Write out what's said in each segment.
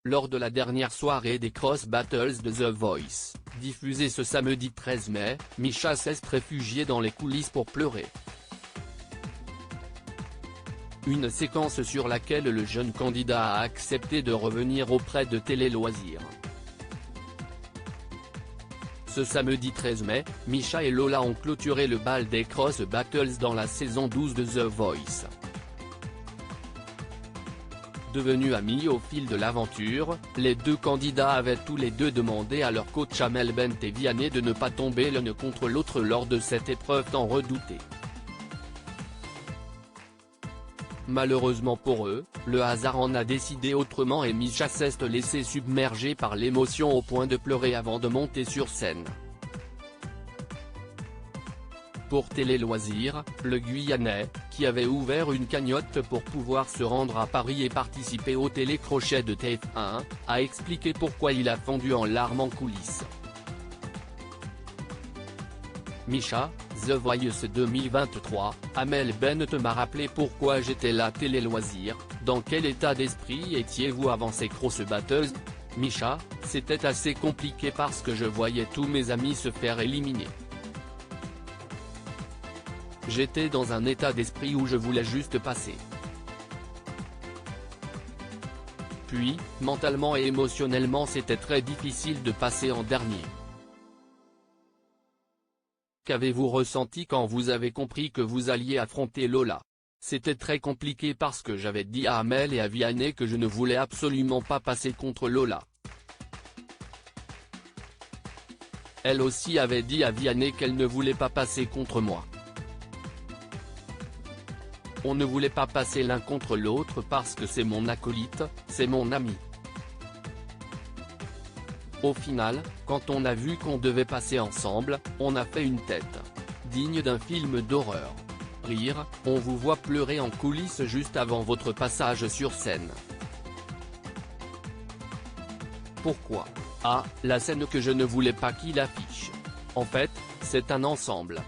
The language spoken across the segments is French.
lors de la dernière soirée des Cross Battles de The Voice, diffusée ce samedi 13 mai, Misha s'est réfugiée dans les coulisses pour pleurer. Une séquence sur laquelle le jeune candidat a accepté de revenir auprès de Télé Loisirs. Ce samedi 13 mai, Misha et Lola ont clôturé le bal des Cross Battles dans la saison 12 de The Voice. Devenus amis au fil de l'aventure, les deux candidats avaient tous les deux demandé à leur coach Amel Bent et Vianney de ne pas tomber l'un contre l'autre lors de cette épreuve tant redoutée. Malheureusement pour eux, le hasard en a décidé autrement et Misha s'est laissé submerger par l'émotion au point de pleurer avant de monter sur scène. Pour Télé Loisirs, le Guyanais, qui avait ouvert une cagnotte pour pouvoir se rendre à Paris et participer au télécrochet de TF1, a expliqué pourquoi il a fondu en larmes en coulisses. Misha, The Voice 2023, Amel Bent m'a rappelé pourquoi j'étais là. Télé Loisirs, dans quel état d'esprit étiez-vous avant ces Cross Battles? Misha, c'était assez compliqué parce que je voyais tous mes amis se faire éliminer. J'étais dans un état d'esprit où je voulais juste passer. Puis, mentalement et émotionnellement c'était très difficile de passer en dernier. Qu'avez-vous ressenti quand vous avez compris que vous alliez affronter Lola? C'était très compliqué parce que j'avais dit à Amel et à Vianney que je ne voulais absolument pas passer contre Lola. Elle aussi avait dit à Vianney qu'elle ne voulait pas passer contre moi. On ne voulait pas passer l'un contre l'autre parce que c'est mon acolyte, c'est mon ami. Au final, quand on a vu qu'on devait passer ensemble, on a fait une tête digne d'un film d'horreur. Rire, on vous voit pleurer en coulisses juste avant votre passage sur scène. Pourquoi? Ah, la scène que je ne voulais pas qu'il affiche. En fait, c'est un ensemble.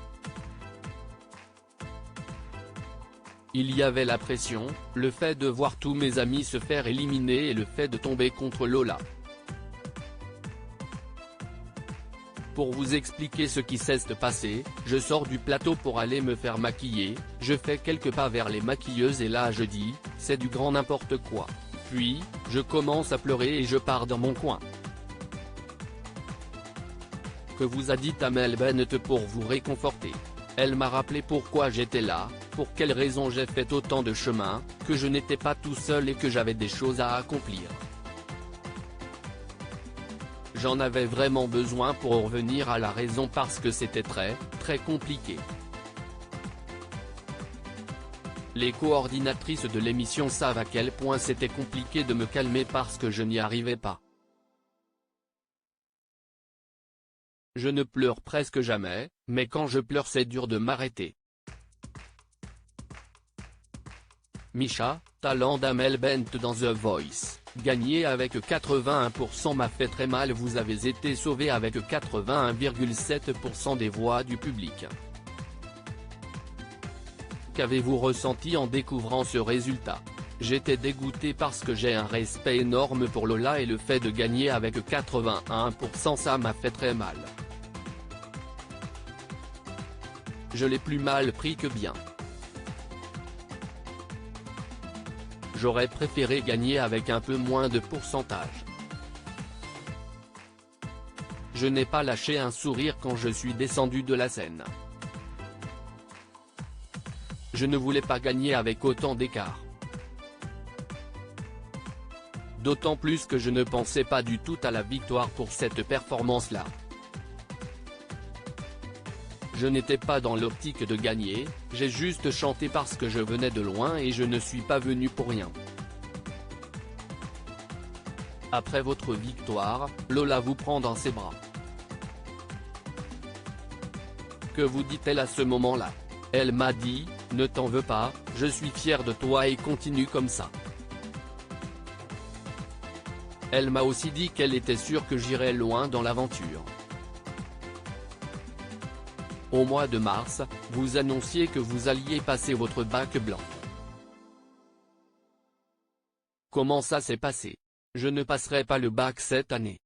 Il y avait la pression, le fait de voir tous mes amis se faire éliminer et le fait de tomber contre Lola. Pour vous expliquer ce qui s'est passé, je sors du plateau pour aller me faire maquiller, je fais quelques pas vers les maquilleuses et là je dis, c'est du grand n'importe quoi. Puis, je commence à pleurer et je pars dans mon coin. Que vous a dit Amel Bent pour vous réconforter? Elle m'a rappelé pourquoi j'étais là, pour quelles raisons j'ai fait autant de chemin, que je n'étais pas tout seul et que j'avais des choses à accomplir. J'en avais vraiment besoin pour revenir à la raison parce que c'était très compliqué. Les coordinatrices de l'émission savent à quel point c'était compliqué de me calmer parce que je n'y arrivais pas. Je ne pleure presque jamais, mais quand je pleure c'est dur de m'arrêter. Misha, talent d'Amel Bent dans The Voice, gagné avec 81% m'a fait très mal. Vous avez été sauvé avec 81,7% des voix du public. Qu'avez-vous ressenti en découvrant ce résultat? J'étais dégoûté parce que j'ai un respect énorme pour Lola et le fait de gagner avec 81% ça m'a fait très mal. Je l'ai plus mal pris que bien. J'aurais préféré gagner avec un peu moins de pourcentage. Je n'ai pas lâché un sourire quand je suis descendu de la scène. Je ne voulais pas gagner avec autant d'écart. D'autant plus que je ne pensais pas du tout à la victoire pour cette performance-là. Je n'étais pas dans l'optique de gagner, j'ai juste chanté parce que je venais de loin et je ne suis pas venu pour rien. Après votre victoire, Lola vous prend dans ses bras. Que vous dit-elle à ce moment-là? Elle m'a dit, ne t'en veux pas, je suis fière de toi et continue comme ça. Elle m'a aussi dit qu'elle était sûre que j'irais loin dans l'aventure. Au mois de mars, vous annonciez que vous alliez passer votre bac blanc. Comment ça s'est passé? Je ne passerai pas le bac cette année.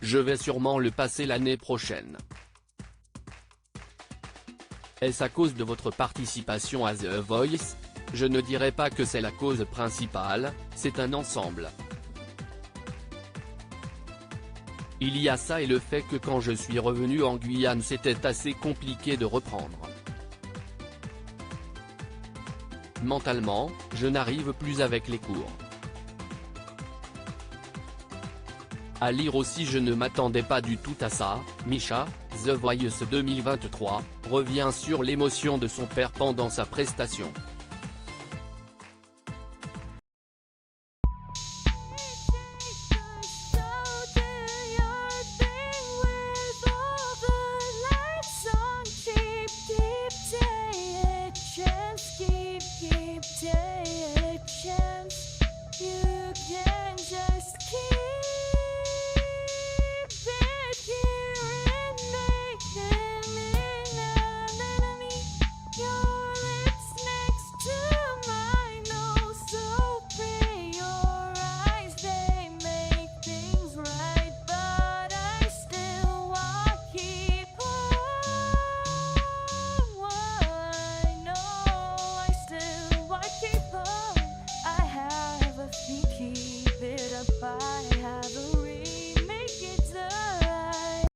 Je vais sûrement le passer l'année prochaine. Est-ce à cause de votre participation à The Voice? Je ne dirais pas que c'est la cause principale, c'est un ensemble. Il y a ça et le fait que quand je suis revenu en Guyane c'était assez compliqué de reprendre. Mentalement, je n'arrive plus avec les cours. À lire aussi je ne m'attendais pas du tout à ça. Misha, The Voice 2023, revient sur l'émotion de son père pendant sa prestation.